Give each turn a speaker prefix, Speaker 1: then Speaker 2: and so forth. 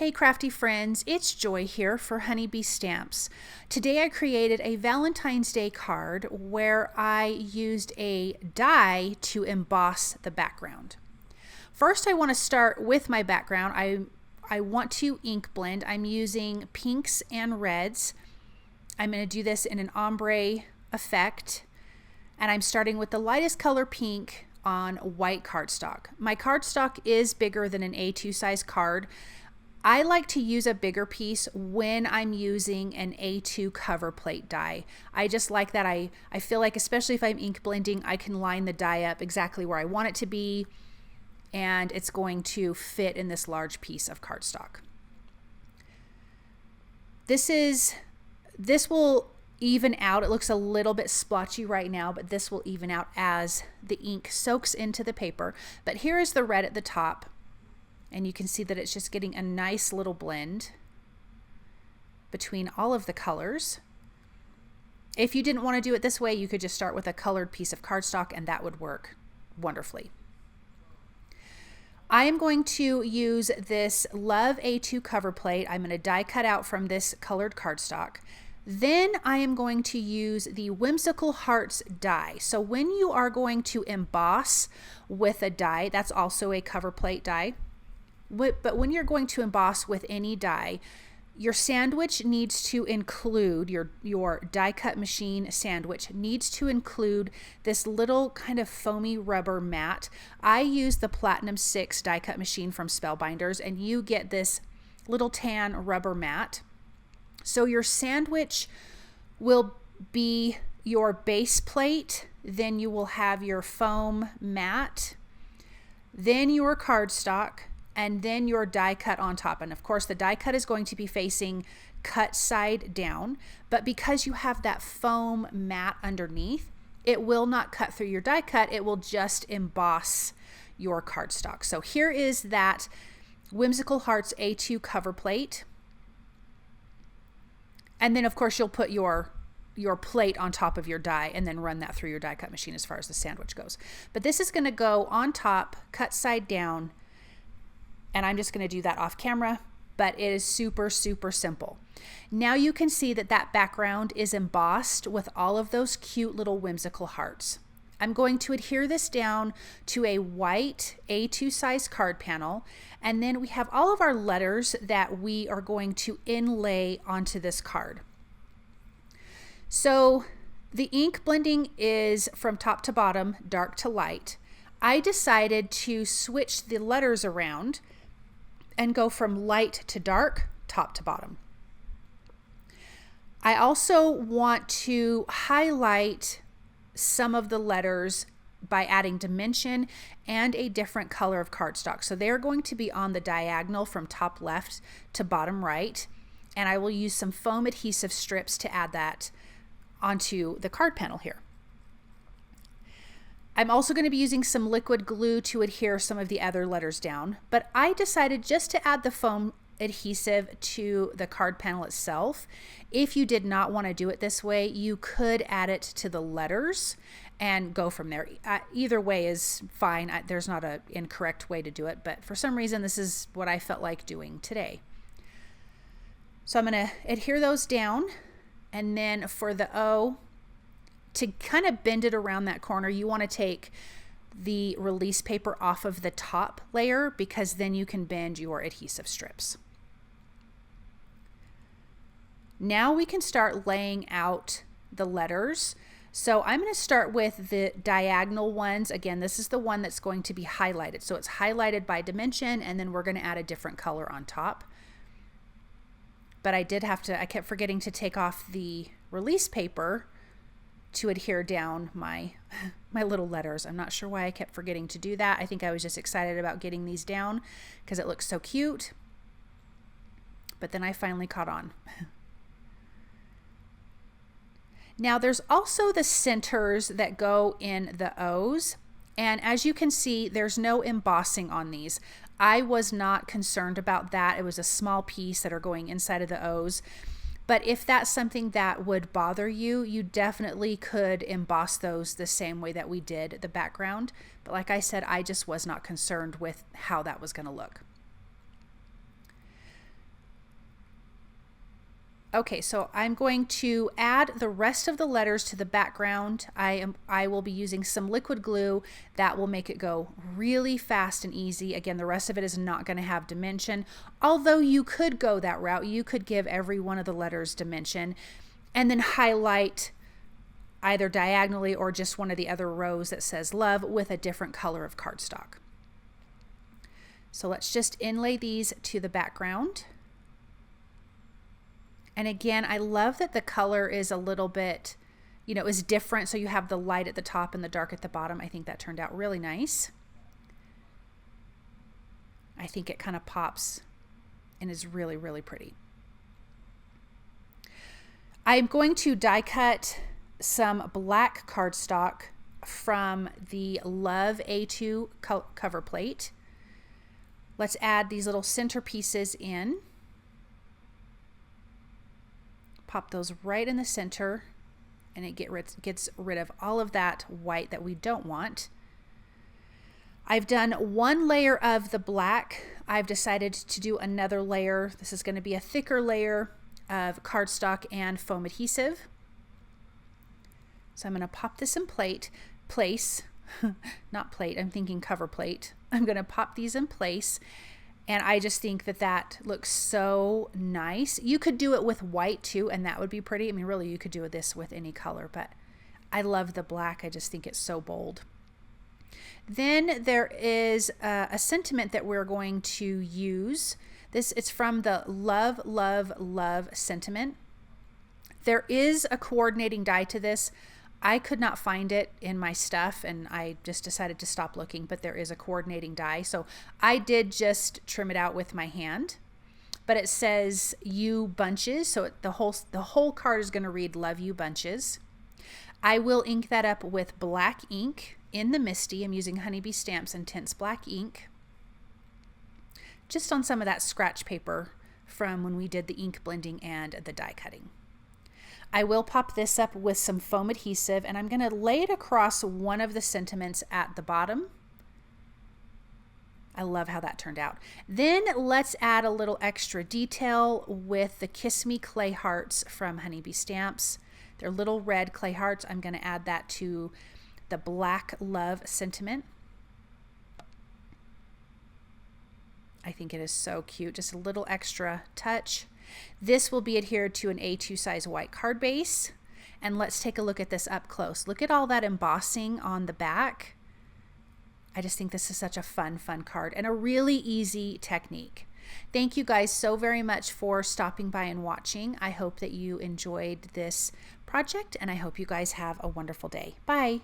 Speaker 1: Hey crafty friends, it's Joy here for Honeybee Stamps. Today I created a Valentine's Day card where I used a die to emboss the background. First I want to start with my background. I want to ink blend. I'm using pinks and reds. I'm going to do this in an ombre effect, and I'm starting with the lightest color pink on white cardstock. My cardstock is bigger than an A2 size card. I like to use a bigger piece when I'm using an A2 cover plate die. I just like that. I feel like, especially if I'm ink blending, I can line the die up exactly where I want it to be, and it's going to fit in this large piece of cardstock. This will even out. It looks a little bit splotchy right now, but this will even out as the ink soaks into the paper. But here is the red at the top. And you can see that it's just getting a nice little blend between all of the colors. If you didn't want to do it this way, you could just start with a colored piece of cardstock and that would work wonderfully. I am going to use this Love A2 cover plate. I'm going to die cut out from this colored cardstock. Then I am going to use the Whimsical Hearts die. So when you are going to emboss with a die, that's also a cover plate die. But when you're going to emboss with any die, your sandwich needs to include, your die cut machine sandwich needs to include this little kind of foamy rubber mat. I use the Platinum 6 die cut machine from Spellbinders, and you get this little tan rubber mat. So your sandwich will be your base plate, then you will have your foam mat, then your cardstock, and then your die cut on top. And of course the die cut is going to be facing cut side down, but because you have that foam mat underneath, it will not cut through your die cut. It will just emboss your cardstock. So here is that Whimsical Hearts A2 cover plate. And then of course you'll put your plate on top of your die and then run that through your die cut machine as far as the sandwich goes. But this is going to go on top, cut side down, and I'm just going to do that off camera, but it is super, super simple. Now you can see that that background is embossed with all of those cute little whimsical hearts. I'm going to adhere this down to a white A2 size card panel, and then we have all of our letters that we are going to inlay onto this card. So the ink blending is from top to bottom, dark to light. I decided to switch the letters around and go from light to dark, top to bottom. I also want to highlight some of the letters by adding dimension and a different color of cardstock. So they're going to be on the diagonal from top left to bottom right, and I will use some foam adhesive strips to add that onto the card panel here. I'm also going to be using some liquid glue to adhere some of the other letters down, but I decided just to add the foam adhesive to the card panel itself. If you did not want to do it this way, you could add it to the letters and go from there. Either way is fine. There's not an incorrect way to do it, but for some reason this is what I felt like doing today. So I'm going to adhere those down, and then for the O, to kind of bend it around that corner, you want to take the release paper off of the top layer, because then you can bend your adhesive strips. Now we can start laying out the letters. So I'm going to start with the diagonal ones. Again, this is the one that's going to be highlighted. So it's highlighted by dimension, and then we're going to add a different color on top. But I kept forgetting to take off the release paper to adhere down my little letters. I'm not sure why I kept forgetting to do that. I think I was just excited about getting these down because it looks so cute. But then I finally caught on. Now there's also the centers that go in the O's, and as you can see, there's no embossing on these. I was not concerned about that. It was a small piece that are going inside of the O's. But if that's something that would bother you, you definitely could emboss those the same way that we did the background. But like I said, I just was not concerned with how that was going to look. Okay, so I'm going to add the rest of the letters to the background. I will be using some liquid glue that will make it go really fast and easy. Again, the rest of it is not going to have dimension, although you could go that route. You could give every one of the letters dimension and then highlight either diagonally or just one of the other rows that says love with a different color of cardstock. So let's just inlay these to the background. And again, I love that the color is a little bit, you know, is different. So you have the light at the top and the dark at the bottom. I think that turned out really nice. I think it kind of pops and is really, really pretty. I'm going to die cut some black cardstock from the Love A2 cover plate. Let's add these little center pieces in. Pop those right in the center, and it gets rid of all of that white that we don't want. I've done one layer of the black. I've decided to do another layer. This is going to be a thicker layer of cardstock and foam adhesive. So I'm going to pop this in place, not plate, I'm thinking cover plate. I'm going to pop these in place. And I just think that that looks so nice. You could do it with white too, and that would be pretty. I mean, really, you could do this with any color, but I love the black. I just think it's so bold. Then there is a sentiment that we're going to use. It's from the Love, Love, Love sentiment. There is a coordinating die to this. I could not find it in my stuff, and I just decided to stop looking, but there is a coordinating die. So I did just trim it out with my hand, but it says you bunches. So the whole card is going to read love you bunches. I will ink that up with black ink in the Misty. I'm using Honeybee Stamps Intense Black ink, just on some of that scratch paper from when we did the ink blending and the die cutting. I will pop this up with some foam adhesive, and I'm going to lay it across one of the sentiments at the bottom. I love how that turned out. Then let's add a little extra detail with the Kiss Me clay hearts from Honeybee Stamps. They're little red clay hearts. I'm going to add that to the black love sentiment. I think it is so cute. Just a little extra touch. This will be adhered to an A2 size white card base. And let's take a look at this up close. Look at all that embossing on the back. I just think this is such a fun card and a really easy technique. Thank you guys so very much for stopping by and watching. I hope that you enjoyed this project, and I hope you guys have a wonderful day. Bye.